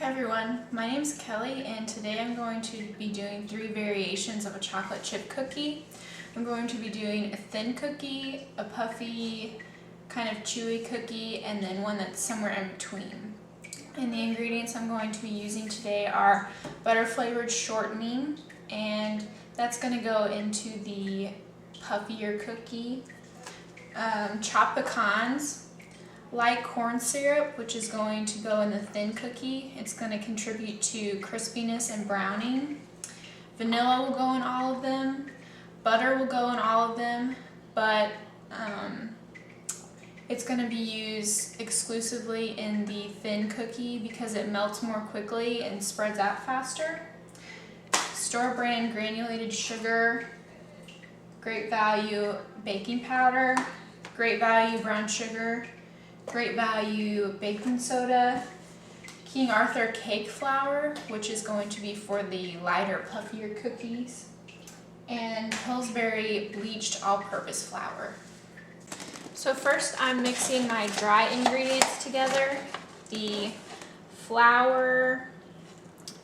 Hi everyone, my name is Kelly and today I'm going to be doing 3 variations of a chocolate chip cookie. I'm going to be doing a thin cookie, a puffy, kind of chewy cookie, and then one that's somewhere in between. And the ingredients I'm going to be using today are butter flavored shortening, and that's going to go into the puffier cookie, chopped pecans, light corn syrup, which is going to go in the thin cookie. It's going to contribute to crispiness and browning. Vanilla will go in all of them. Butter will go in all of them, but it's going to be used exclusively in the thin cookie because it melts more quickly and spreads out faster. Store brand granulated sugar, Great Value baking powder, Great Value brown sugar, Great Value baking soda, King Arthur cake flour, which is going to be for the lighter, puffier cookies, and Pillsbury bleached all-purpose flour. So first I'm mixing my dry ingredients together, the flour,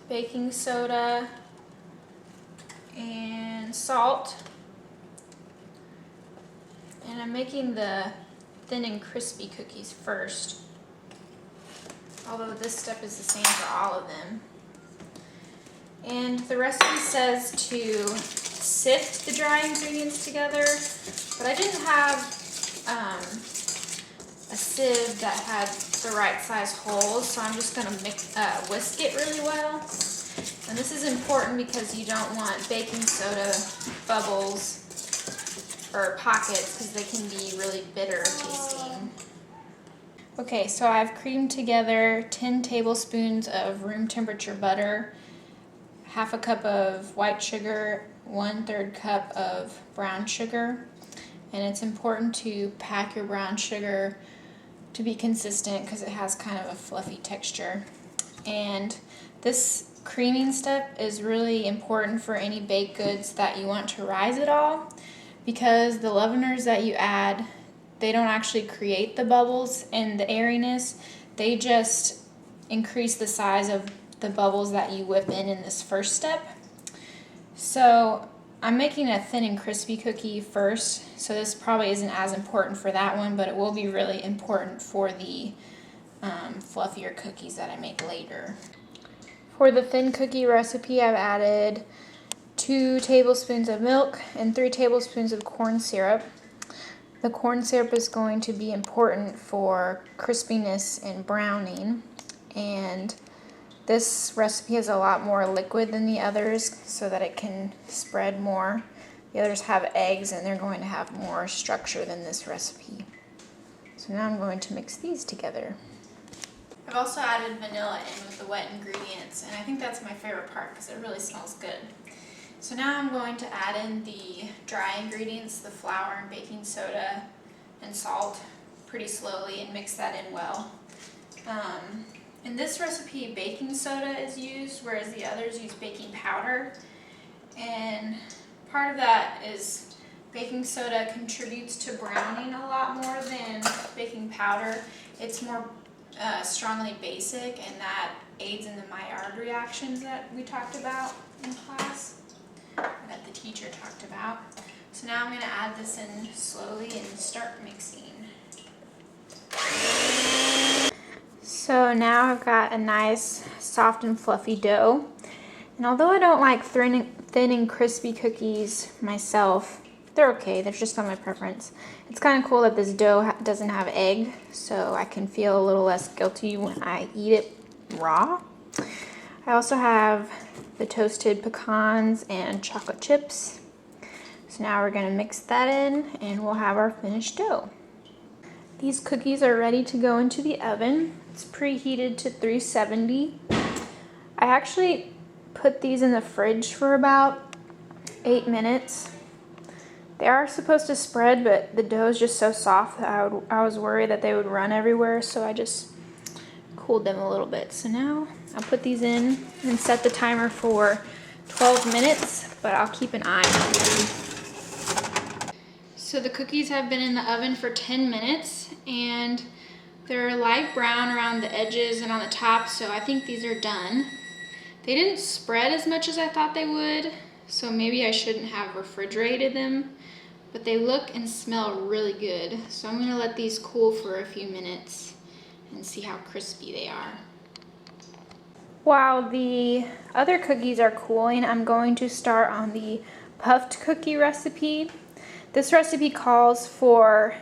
baking soda, and salt. And I'm making the thin and crispy cookies first, although this step is the same for all of them. And the recipe says to sift the dry ingredients together, but I didn't have a sieve that had the right size holes, so I'm just going to whisk it really well. And this is important because you don't want baking soda bubbles or pockets because they can be really bitter tasting. Okay, so I've creamed together 10 tablespoons of room temperature butter, half a cup of white sugar, 1/3 cup of brown sugar, and it's important to pack your brown sugar to be consistent because it has kind of a fluffy texture. And this creaming step is really important for any baked goods that you want to rise at all, because the leaveners that you add, they don't actually create the bubbles and the airiness, they just increase the size of the bubbles that you whip in this first step. So I'm making a thin and crispy cookie first, so this probably isn't as important for that one, but it will be really important for the fluffier cookies that I make later. For the thin cookie recipe, I've added 2 tablespoons of milk and 3 tablespoons of corn syrup. The corn syrup is going to be important for crispiness and browning, and this recipe has a lot more liquid than the others so that it can spread more. The others have eggs and they're going to have more structure than this recipe. So now I'm going to mix these together. I've also added vanilla in with the wet ingredients, and I think that's my favorite part because it really smells good. So now I'm going to add in the dry ingredients, the flour and baking soda and salt, pretty slowly and mix that in well. In this recipe, baking soda is used, whereas the others use baking powder. And part of that is baking soda contributes to browning a lot more than baking powder. It's more strongly basic, and that aids in the Maillard reactions that we talked about in class, that the teacher talked about. So now I'm going to add this in slowly and start mixing. So now I've got a nice soft and fluffy dough. And although I don't like thin and crispy cookies myself, they're okay, they're just not my preference. It's kind of cool that this dough doesn't have egg, so I can feel a little less guilty when I eat it raw. I also have the toasted pecans and chocolate chips. So now we're going to mix that in and we'll have our finished dough. These cookies are ready to go into the oven. It's preheated to 370. I actually put these in the fridge for about 8 minutes. They are supposed to spread, but the dough is just so soft that I was worried that they would run everywhere, so I just cooled them a little bit. So now I'll put these in and set the timer for 12 minutes, but I'll keep an eye on them. So the cookies have been in the oven for 10 minutes, and They're light brown around the edges and on the top, so I think these are done. They didn't spread as much as I thought they would, so maybe I shouldn't have refrigerated them, but they look and smell really good. So I'm gonna let these cool for a few minutes and see how crispy they are. While the other cookies are cooling, I'm going to start on the puffed cookie recipe. This recipe calls for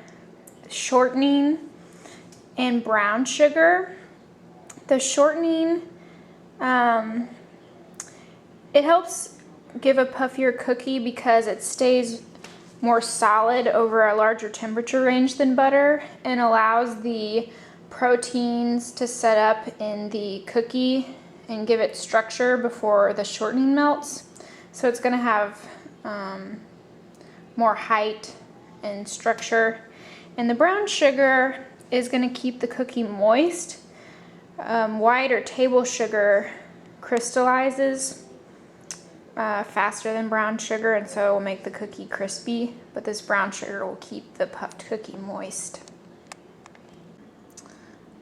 shortening and brown sugar. The shortening, it helps give a puffier cookie because it stays more solid over a larger temperature range than butter and allows the proteins to set up in the cookie and give it structure before the shortening melts. So it's gonna have more height and structure. And the brown sugar is gonna keep the cookie moist. White or table sugar crystallizes faster than brown sugar, and so it will make the cookie crispy, but this brown sugar will keep the puffed cookie moist.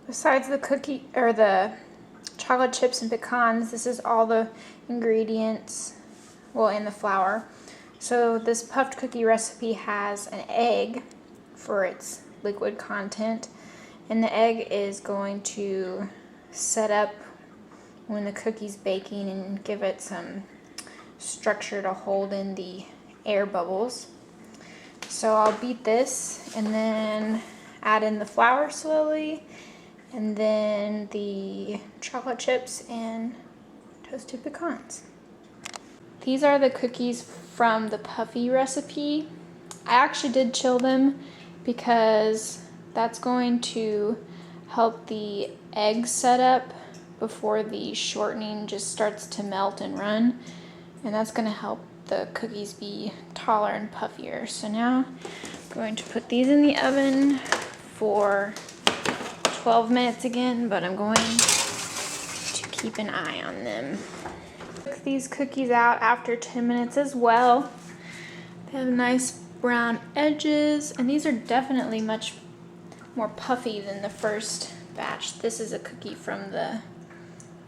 Besides the cookie or the chocolate chips and pecans, this is all the ingredients, well, in the flour. So this puffed cookie recipe has an egg for its liquid content, and the egg is going to set up when the cookie's baking and give it some structure to hold in the air bubbles. So I'll beat this and then add in the flour slowly, and then the chocolate chips and toasted pecans. These are the cookies from the puffy recipe. I actually did chill them because that's going to help the egg set up before the shortening just starts to melt and run, and that's going to help the cookies be taller and puffier. So now I'm going to put these in the oven for 12 minutes again, but I'm going to keep an eye on them. Cook these cookies out after 10 minutes as well. They have nice brown edges, and these are definitely much more puffy than the first batch. This is a cookie from the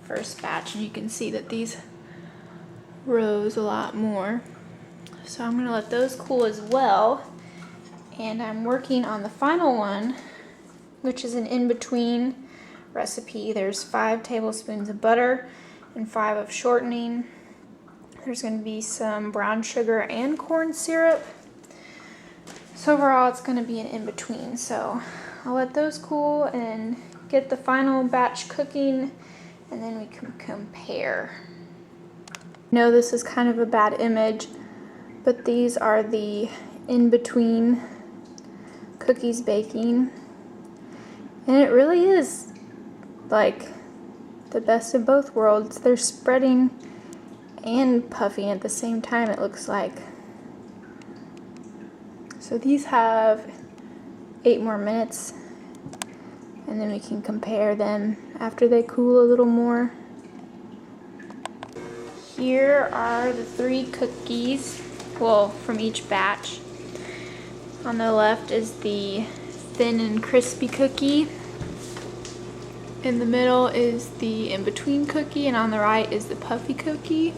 first batch, and you can see that these rose a lot more. So I'm gonna let those cool as well, and I'm working on the final one, which is an in-between recipe. There's 5 tablespoons of butter and 5 of shortening. There's going to be some brown sugar and corn syrup. So overall it's going to be an in-between. So I'll let those cool and get the final batch cooking, and then we can compare. I know this is kind of a bad image, but these are the in-between cookies baking. And it really is like the best of both worlds. They're spreading and puffing at the same time, it looks like. So these have 8 more minutes, and then we can compare them after they cool a little more. Here are the 3 cookies, well, from each batch. On the left is the thin and crispy cookie. In the middle is the in-between cookie, and on the right is the puffy cookie.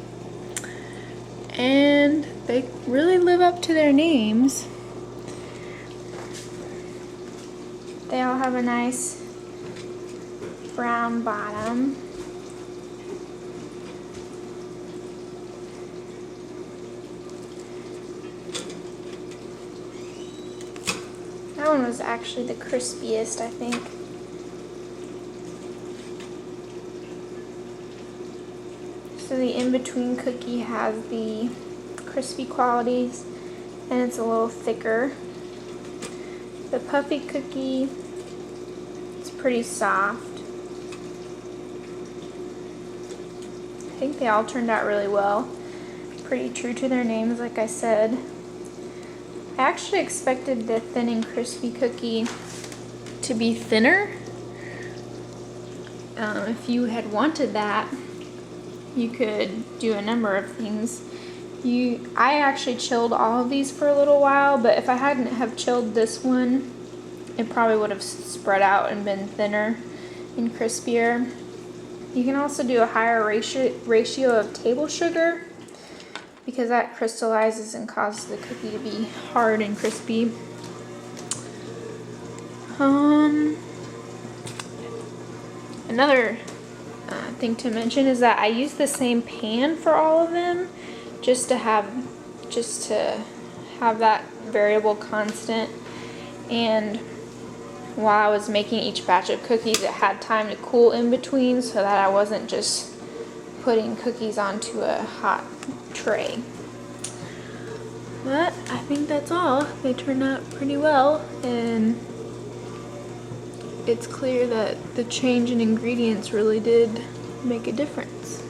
And they really live up to their names. They all have a nice brown bottom. That one was actually the crispiest, I think. So the in-between cookie has the crispy qualities, and it's a little thicker. The puffy cookie, it's pretty soft. I think they all turned out really well. Pretty true to their names, like I said. I actually expected the thin and crispy cookie to be thinner. If you had wanted that, you could do a number of things. I actually chilled all of these for a little while, but if I hadn't have chilled this one, it probably would have spread out and been thinner and crispier. You can also do a higher ratio of table sugar because that crystallizes and causes the cookie to be hard and crispy. Another thing to mention is that I use the same pan for all of them just to have that variable constant. And while I was making each batch of cookies, it had time to cool in between so that I wasn't just putting cookies onto a hot tray. But I think that's all. They turned out pretty well, and it's clear that the change in ingredients really did make a difference.